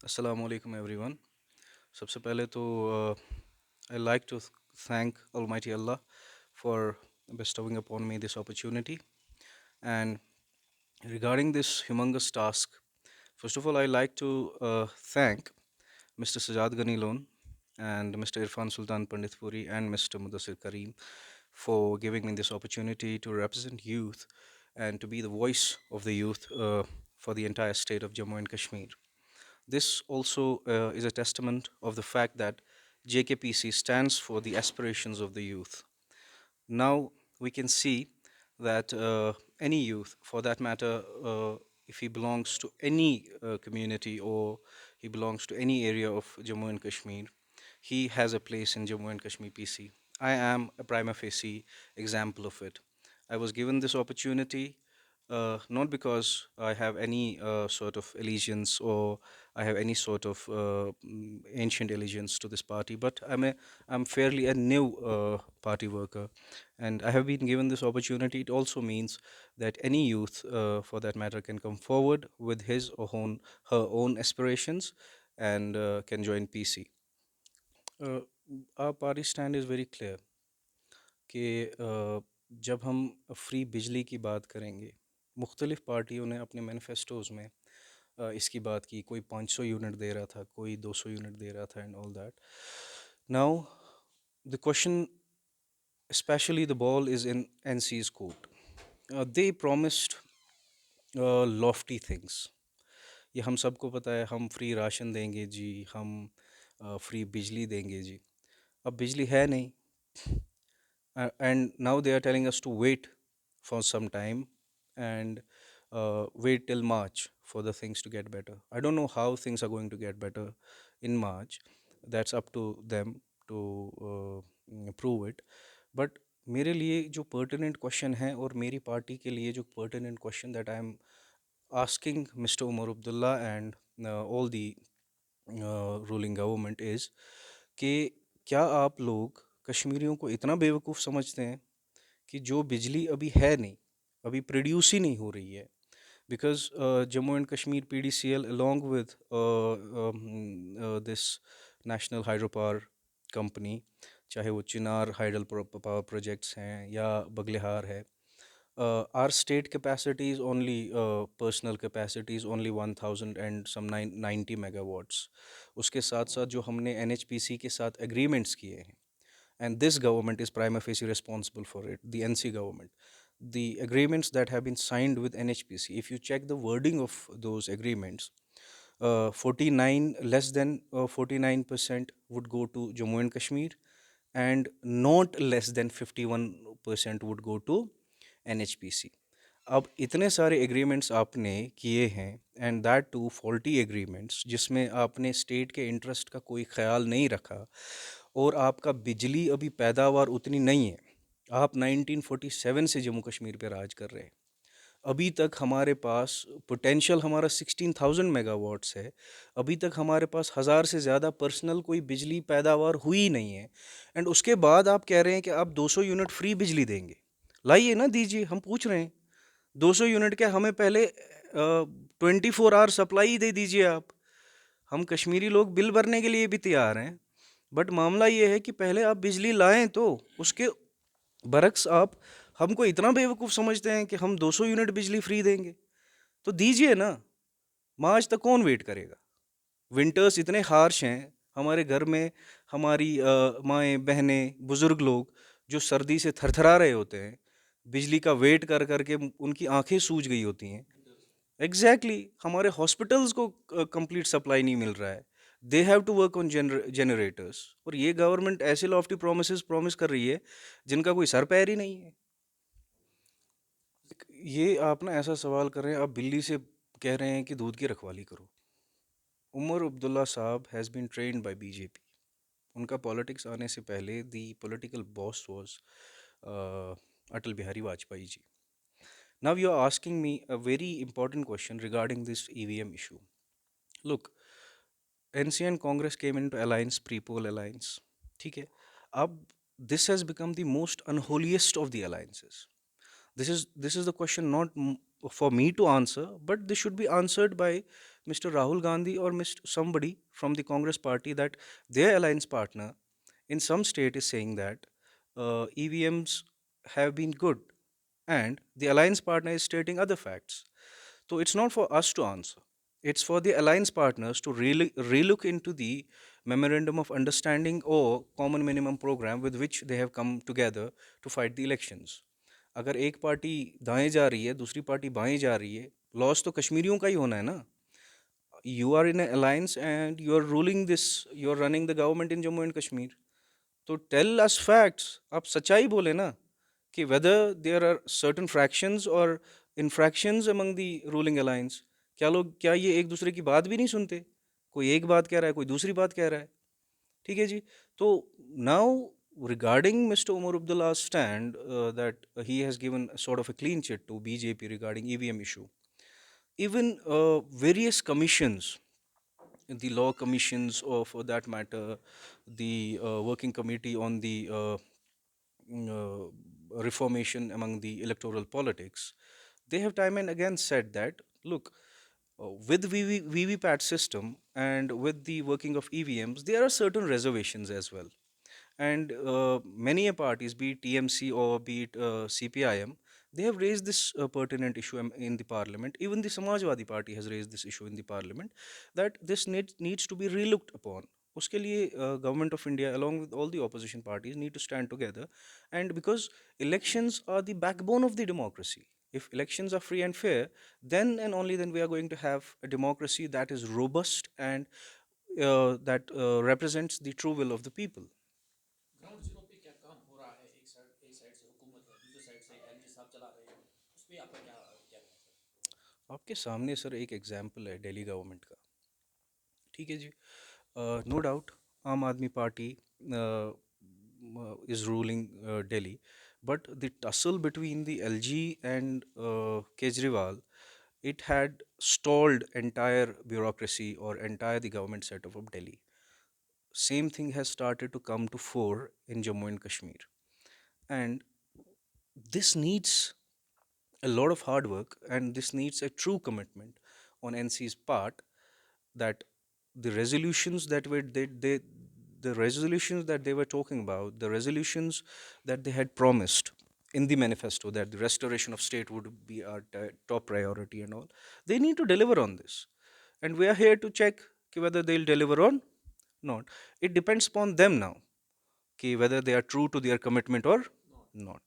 Assalamu alaikum everyone. सबसे पहले तो I like to thank Almighty Allah for bestowing upon me this opportunity. And regarding this humongous task, first of all, I like to thank Mr. Sajad Ghani Lone and Mr. Irfan Sultan Panditpuri and Mr. Mudassir Kareem for giving me this opportunity to represent youth and to be the voice of the youth for the entire state of Jammu and Kashmir. This also is a testament of the fact that JKPC stands for the aspirations of the youth. Now we can see that any youth, for that matter, if he belongs to any community or he belongs to any area of Jammu and Kashmir, he has a place in Jammu and Kashmir PC. I am a prima facie example of it. I was given this opportunity not because I have any sort of allegiance or I have any sort of ancient allegiance to this party, but I'm fairly a new party worker, and I have been given this opportunity. It also means that any youth, for that matter, can come forward with his or her own aspirations and can join PC. Uh, our party stand is very clear कि जब हम free बिजली की बात करेंगे, मुख्तलिफ़ पार्टियों ने अपने मैनिफेस्टोज़ में इसकी बात की, कोई 500 यूनिट दे रहा था, कोई 200 यूनिट दे रहा था and all that. Now the question, especially the ball is in NC's court. They promised lofty things. ये हम सबको पता है, हम फ्री राशन देंगे जी, हम फ्री बिजली देंगे जी. अब बिजली है नहीं, and now they are telling us to wait for some time and wait till March for the things to get better. I don't know how things are going to get better in March. That's up to them to prove it. But मेरे लिए जो pertinent question है और मेरी party के लिए जो pertinent question that I am asking Mr. Umar Abdullah and all the ruling government is कि क्या आप लोग कश्मीरियों को इतना बेवकूफ़ समझते हैं कि जो बिजली अभी है नहीं, अभी प्रोड्यूस ही नहीं हो रही है, because Jammu and Kashmir PDCL along with this national hydro power company, चाहे वो चिनार हाइडल पावर प्रोजेक्ट्स हैं या बगलिहार है, our state capacity is only personal capacity is only 1000 and some 90 megawatts. उसके साथ साथ जो हमने NHPC के साथ agreements किए हैं, and this government is prima facie responsible for it, the NC government. The agreements that have been signed with NHPC, if you check the wording of those agreements, 49 less than 49% would go to Jammu and Kashmir, and not less than 51% would go to NHPC. अब इतने सारे agreements आपने किए हैं and that two faulty agreements, जिसमें आपने state के interest का कोई ख्याल नहीं रखा और आपका बिजली अभी पैदावार उतनी नहीं है. आप 1947 से जम्मू कश्मीर पे राज कर रहे हैं. अभी तक हमारे पास पोटेंशियल हमारा 16,000 मेगावाट्स है. अभी तक हमारे पास 1000 से ज़्यादा पर्सनल कोई बिजली पैदावार हुई नहीं है, एंड उसके बाद आप कह रहे हैं कि आप 200 यूनिट फ्री बिजली देंगे. लाइए ना, दीजिए, हम पूछ रहे हैं. 200 यूनिट के हमें पहले 24 आवर सप्लाई दे दीजिए आप. हम कश्मीरी लोग बिल भरने के लिए भी तैयार हैं, बट मामला ये है कि पहले आप बिजली लाएं, तो उसके बरक्स आप हमको इतना बेवकूफ़ समझते हैं कि हम 200 यूनिट बिजली फ्री देंगे. तो दीजिए ना. मार्च तक कौन वेट करेगा? विंटर्स इतने हार्श हैं. हमारे घर में हमारी माएँ बहनें बुज़ुर्ग लोग जो सर्दी से थरथरा रहे होते हैं, बिजली का वेट कर करके उनकी आंखें सूज गई होती हैं. एग्जैक्टली हमारे हॉस्पिटल्स को कंप्लीट सप्लाई नहीं मिल रहा है. They have to work on generators, और ये गवर्नमेंट ऐसे लॉफ्टी प्रोमिस प्रॉमिस कर रही है जिनका कोई सर पैर ही नहीं है. ये आप ना ऐसा सवाल कर रहे हैं, आप बिल्ली से कह रहे हैं कि दूध की रखवाली करो. उमर अब्दुल्ला साहब has been trained by BJP. उनका पॉलिटिक्स आने से पहले the political boss was Atal Bihari Vajpayee ji. Now you are asking me a very important question regarding this EVM issue. Look, NC and Congress came into alliance, pre-poll alliance. ठीक है. अब this has become the most unholiest of the alliances. This is the question not for me to answer, but this should be answered by Mr. Rahul Gandhi or Mr. somebody from the Congress party that their alliance partner in some state is saying that EVMs have been good, and the alliance partner is stating other facts. So it's not for us to answer. It's for the alliance partners to really relook into the memorandum of understanding or common minimum program with which they have come together to fight the elections. अगर एक party दाएं जा रही है, दूसरी party बाएं जा रही है, लॉस तो कश्मीरियों का ही होना है ना. You are in an alliance and you are ruling this, you are running the government in Jammu and Kashmir. तो टेल अस फैक्ट्स, आप सच्चाई बोले ना कि whether there are certain fractions और infractions among the ruling alliance. क्या ये एक दूसरे की बात भी नहीं सुनते? कोई एक बात कह रहा है, कोई दूसरी बात कह रहा है. ठीक है जी. तो now regarding Mr. Umar Abdullah's stand that he has given sort of a clean chit to BJP regarding EVM issue, even various commissions, the law commissions, or for that matter, the working committee on the reformation among the electoral politics, they have time and again said that, look, with VVPAT system and with the working of EVMs, there are certain reservations as well. And many a parties, be it TMC or be it CPIM, they have raised this pertinent issue in the parliament. Even the Samajwadi party has raised this issue in the parliament, that this needs to be relooked upon. उसके लिए government of India along with all the opposition parties need to stand together, and because elections are the backbone of the democracy. If elections are free and fair, then and only then we are going to have a democracy that is robust and that represents the true will of the people. Ground zero पे क्या काम हो रहा है? एक side से हुकूमत है, दूसरी साइड से एलजी साहब चला रहे हैं, उस पर आपका क्या क्या कहना है सर? आपके सामने सर एक एग्जाम्पल है दिल्ली गवर्नमेंट का. ठीक है जी. नो डाउट आम आदमी party is ruling Delhi, but the tussle between the LG and Kejriwal, it had stalled entire bureaucracy or entire the government setup of Delhi. Same thing has started to come to fore in Jammu and Kashmir, and this needs a lot of hard work, and this needs a true commitment on NC's part, that the resolutions that were they the resolutions that they were talking about, the resolutions that they had promised in the manifesto, that the restoration of state would be our top priority and all, they need to deliver on this. And we are here to check whether they'll deliver or not. It depends upon them now, whether they are true to their commitment or No. not.